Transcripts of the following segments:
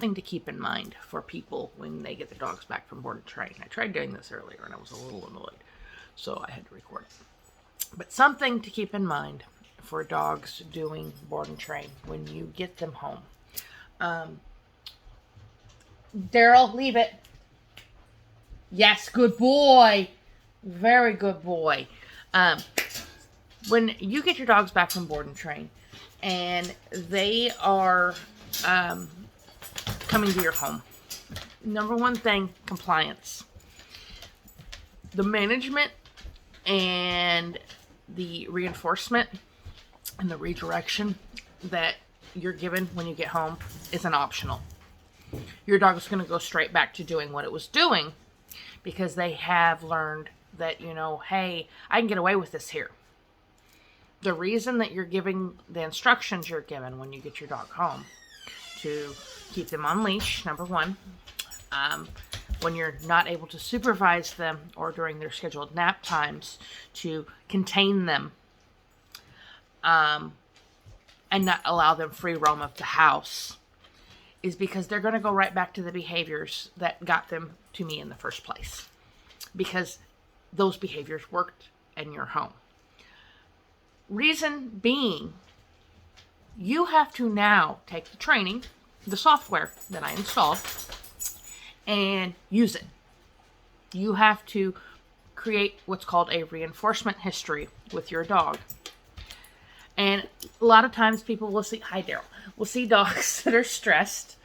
Thing to keep in mind for people when they get their dogs back from board and train. I tried doing this earlier and I was a little annoyed, so I had to record it. But something to keep in mind for dogs doing board and train when you get them home. Daryl, leave it. Yes, good boy. Very good boy. When you get your dogs back from board and train and they are coming to your home, number one thing, compliance. The management and the reinforcement and the redirection that you're given when you get home isn't optional. Your dog is going to go straight back to doing what it was doing because they have learned that, hey, I can get away with this here. The reason that you're giving the instructions you're given when you get your dog home to keep them on leash, number one, when you're not able to supervise them or during their scheduled nap times, to contain them and not allow them free roam of the house, is because they're going to go right back to the behaviors that got them to me in the first place, because those behaviors worked in your home. Reason being, you have to now take the training, the software that I installed, and use it. You have to create what's called a reinforcement history with your dog. And a lot of times people will see, hi Daryl, will see dogs that are stressed.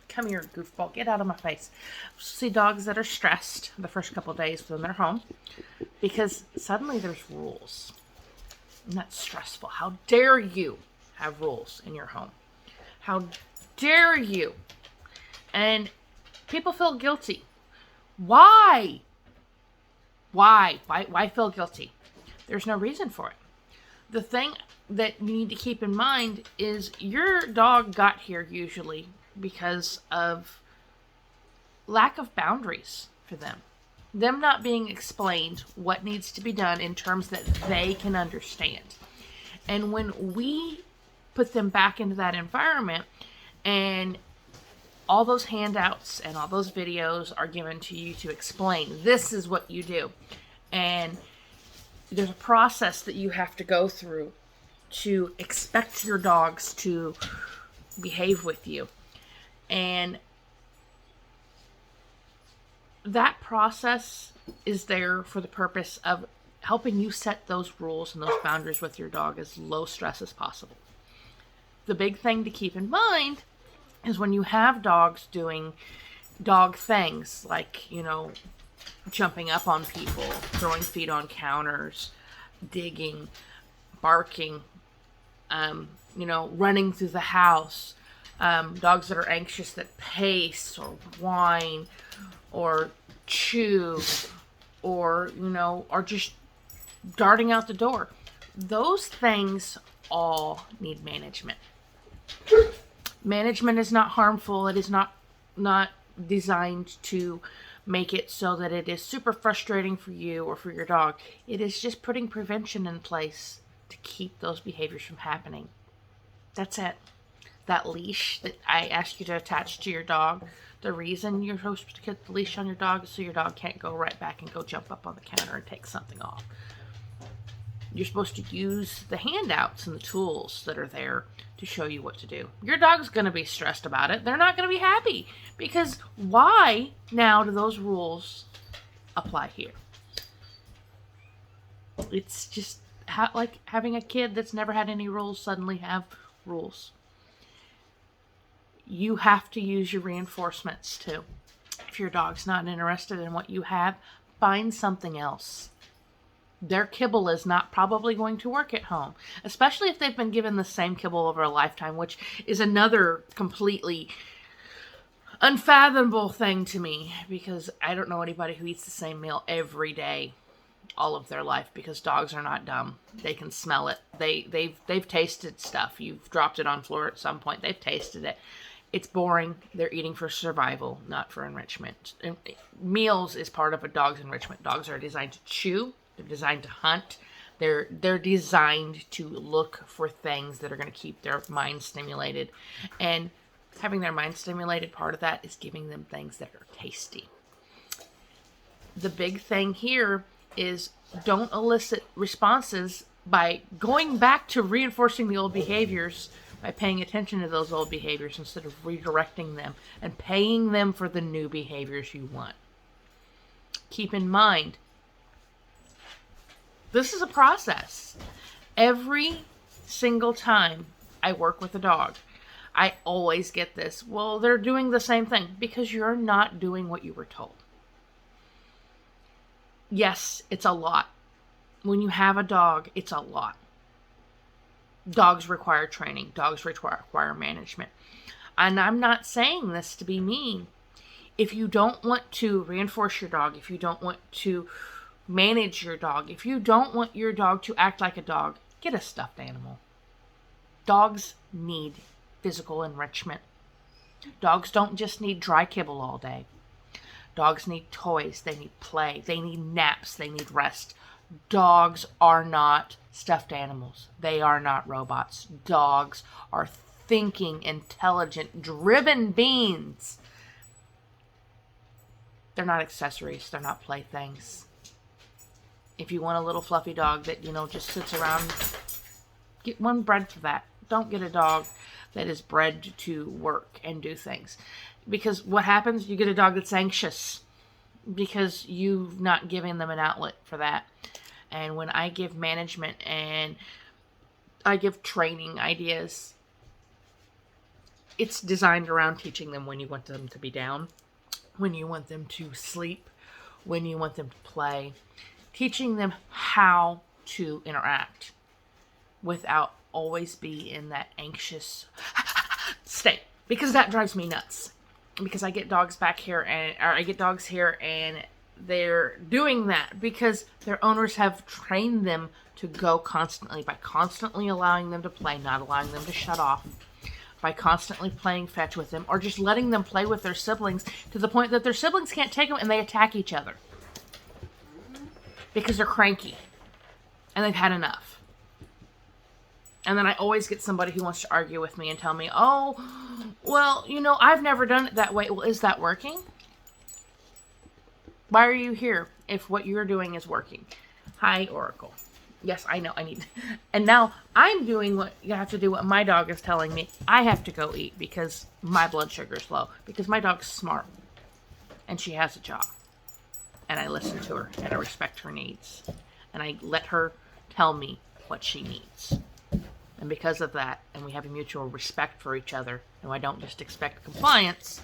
Come here, goofball, get out of my face. See dogs that are stressed the first couple of days when they're home because suddenly there's rules. And that's stressful. How dare you have rules in your home? How dare you? And people feel guilty. Why? Why feel guilty? There's no reason for it. The thing that you need to keep in mind is your dog got here usually because of lack of boundaries for them. Them not being explained what needs to be done in terms that they can understand. And when we put them back into that environment and all those handouts and all those videos are given to you to explain, this is what you do. And there's a process that you have to go through to expect your dogs to behave with you. And that process is there for the purpose of helping you set those rules and those boundaries with your dog as low stress as possible. The big thing to keep in mind is when you have dogs doing dog things like, jumping up on people, throwing feet on counters, digging, barking, running through the house, dogs that are anxious that pace or whine or chew or, are just darting out the door. Those things all need management. Management is not harmful. It is not designed to make it so that it is super frustrating for you or for your dog. It is just putting prevention in place to keep those behaviors from happening. That's it. That leash that I asked you to attach to your dog, the reason you're supposed to get the leash on your dog is so your dog can't go right back and go jump up on the counter and take something off. You're supposed to use the handouts and the tools that are there to show you what to do. Your dog's going to be stressed about it. They're not going to be happy because why now do those rules apply here? It's just like having a kid that's never had any rules suddenly have rules. You have to use your reinforcements too. If your dog's not interested in what you have, find something else. Their kibble is not probably going to work at home, especially if they've been given the same kibble over a lifetime, which is another completely unfathomable thing to me because I don't know anybody who eats the same meal every day all of their life, because dogs are not dumb. They can smell it. They've tasted stuff. You've dropped it on the floor at some point. They've tasted it. It's boring. They're eating for survival, not for enrichment. And meals is part of a dog's enrichment. Dogs are designed to chew. They're designed to hunt. They're designed to look for things that are going to keep their mind stimulated. And Having their mind stimulated, part of that is giving them things that are tasty. The big thing here is don't elicit responses by going back to reinforcing the old behaviors, by paying attention to those old behaviors instead of redirecting them and paying them for the new behaviors you want. Keep in mind, this is a process. Every single time I work with a dog, I always get this, well, they're doing the same thing, because you're not doing what you were told. Yes, it's a lot. When you have a dog, it's a lot. Dogs require training. Dogs require management. And I'm not saying this to be mean. If you don't want to reinforce your dog, if you don't want to manage your dog, if you don't want your dog to act like a dog, get a stuffed animal. Dogs need physical enrichment. Dogs don't just need dry kibble all day. Dogs need toys. They need play. They need naps. They need rest. Dogs are not stuffed animals. They are not robots. Dogs are thinking, intelligent, driven beings. They're not accessories. They're not playthings. If you want a little fluffy dog that, just sits around, get one bred for that. Don't get a dog that is bred to work and do things. Because what happens? You get a dog that's anxious because you've not given them an outlet for that. And when I give management and I give training ideas, it's designed around teaching them when you want them to be down, when you want them to sleep, when you want them to play, teaching them how to interact without always be in that anxious state, because that drives me nuts. Because I get dogs here and they're doing that because their owners have trained them to go constantly, by constantly allowing them to play, not allowing them to shut off, by constantly playing fetch with them, or just letting them play with their siblings to the point that their siblings can't take them and they attack each other because they're cranky and they've had enough. And then I always get somebody who wants to argue with me and tell me, oh, well, I've never done it that way. Well, is that working? Why are you here if what you're doing is working? Hi, Oracle. Yes, I know. And now I'm doing what you have to do, what my dog is telling me. I have to go eat because my blood sugar is low. Because my dog's smart. And she has a job. And I listen to her. And I respect her needs. And I let her tell me what she needs. And because of that, and we have a mutual respect for each other, and I don't just expect compliance,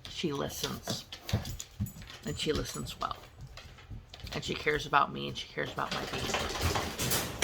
she listens. And she listens well. And she cares about me, and she cares about my being.